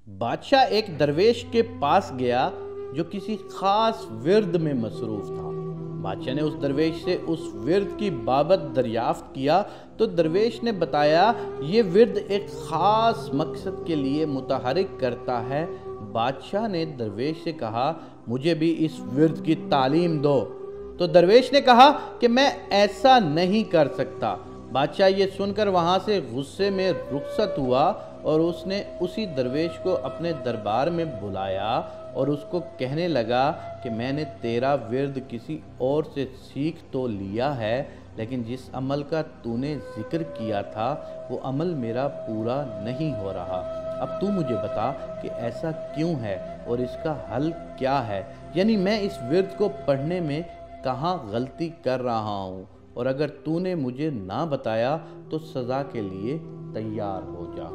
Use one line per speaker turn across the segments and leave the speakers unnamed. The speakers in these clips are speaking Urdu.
بادشاہ ایک درویش کے پاس گیا جو کسی خاص ورد میں مصروف تھا۔ بادشاہ نے اس درویش سے اس ورد کی بابت دریافت کیا تو درویش نے بتایا یہ ورد ایک خاص مقصد کے لیے متحرک کرتا ہے۔ بادشاہ نے درویش سے کہا مجھے بھی اس ورد کی تعلیم دو، تو درویش نے کہا کہ میں ایسا نہیں کر سکتا۔ بادشاہ یہ سن کر وہاں سے غصے میں رخصت ہوا اور اس نے اسی درویش کو اپنے دربار میں بلایا اور اس کو کہنے لگا کہ میں نے تیرا ورد کسی اور سے سیکھ تو لیا ہے، لیکن جس عمل کا تو نے ذکر کیا تھا وہ عمل میرا پورا نہیں ہو رہا۔ اب تو مجھے بتا کہ ایسا کیوں ہے اور اس کا حل کیا ہے، یعنی میں اس ورد کو پڑھنے میں کہاں غلطی کر رہا ہوں، اور اگر تو نے مجھے نہ بتایا تو سزا کے لیے تیار ہو جا۔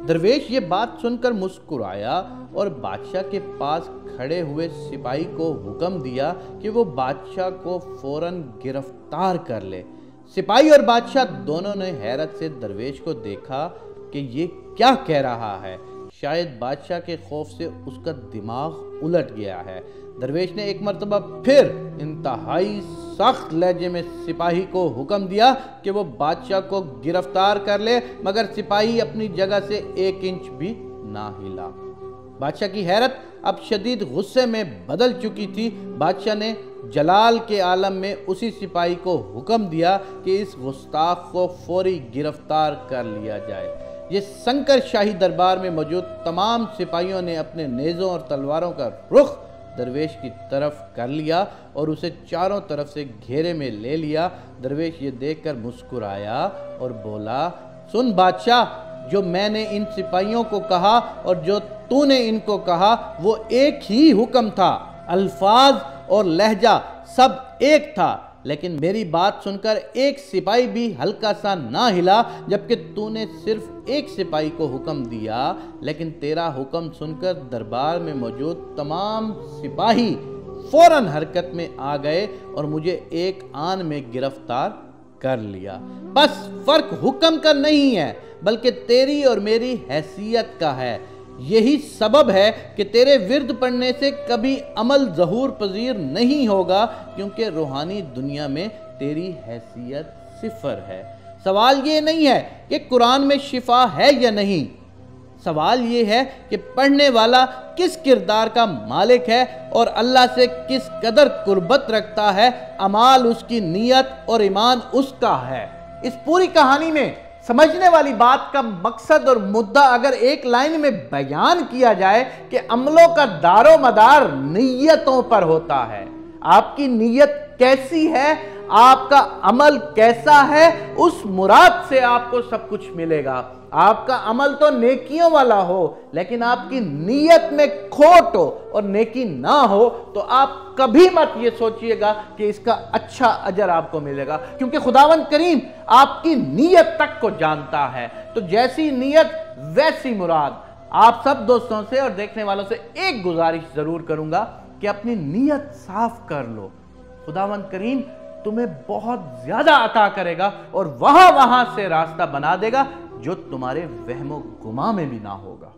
درویش یہ بات سن کر مسکرایا اور بادشاہ کے پاس کھڑے ہوئے سپاہی کو حکم دیا کہ وہ بادشاہ کو فوراً گرفتار کر لے۔ سپاہی اور بادشاہ دونوں نے حیرت سے درویش کو دیکھا کہ یہ کیا کہہ رہا ہے، شاید بادشاہ کے خوف سے اس کا دماغ الٹ گیا ہے۔ درویش نے ایک مرتبہ پھر انتہائی سخت لہجے میں سپاہی کو حکم دیا کہ وہ بادشاہ کو گرفتار کر لے، مگر سپاہی اپنی جگہ سے 1 انچ بھی نہ ہلا۔ بادشاہ کی حیرت اب شدید غصے میں بدل چکی تھی۔ بادشاہ نے جلال کے عالم میں اسی سپاہی کو حکم دیا کہ اس گستاخ کو فوری گرفتار کر لیا جائے۔ یہ سنکر شاہی دربار میں موجود تمام سپاہیوں نے اپنے نیزوں اور تلواروں کا رخ درویش کی طرف کر لیا اور اسے چاروں طرف سے گھیرے میں لے لیا۔ درویش یہ دیکھ کر مسکرایا اور بولا سن بادشاہ، جو میں نے ان سپاہیوں کو کہا اور جو تو نے ان کو کہا وہ ایک ہی حکم تھا، الفاظ اور لہجہ سب ایک تھا، لیکن میری بات سن کر ایک سپاہی بھی ہلکا سا نہ ہلا، جبکہ تو نے صرف ایک سپاہی کو حکم دیا، لیکن تیرا حکم سن کر دربار میں موجود تمام سپاہی فوراً حرکت میں آ گئے اور مجھے ایک آن میں گرفتار کر لیا۔ بس فرق حکم کا نہیں ہے بلکہ تیری اور میری حیثیت کا ہے۔ یہی سبب ہے کہ تیرے ورد پڑھنے سے کبھی عمل ظہور پذیر نہیں ہوگا، کیونکہ روحانی دنیا میں تیری حیثیت صفر ہے۔ سوال یہ نہیں ہے کہ قرآن میں شفا ہے یا نہیں، سوال یہ ہے کہ پڑھنے والا کس کردار کا مالک ہے اور اللہ سے کس قدر قربت رکھتا ہے۔ اعمال اس کی نیت اور ایمان اس کا ہے۔ اس پوری کہانی میں سمجھنے والی بات کا مقصد اور مدعا اگر ایک لائن میں بیان کیا جائے کہ عملوں کا دار و مدار نیتوں پر ہوتا ہے۔ آپ کی نیت کیسی ہے، آپ کا عمل کیسا ہے، اس مراد سے آپ کو سب کچھ ملے گا۔ آپ کا عمل تو نیکیوں والا ہو لیکن آپ کی نیت میں کھوٹ ہو اور نیکی نہ ہو تو آپ کبھی مت یہ سوچئے گا کہ اس کا اچھا اجر آپ کو ملے گا، کیونکہ خداوند کریم آپ کی نیت تک کو جانتا ہے۔ تو جیسی نیت ویسی مراد۔ آپ سب دوستوں سے اور دیکھنے والوں سے ایک گزارش ضرور کروں گا کہ اپنی نیت صاف کر لو۔ خداوند کریم تمہیں بہت زیادہ عطا کرے گا اور وہاں سے راستہ بنا دے گا جو تمہارے وہم و گمان میں بھی نہ ہوگا۔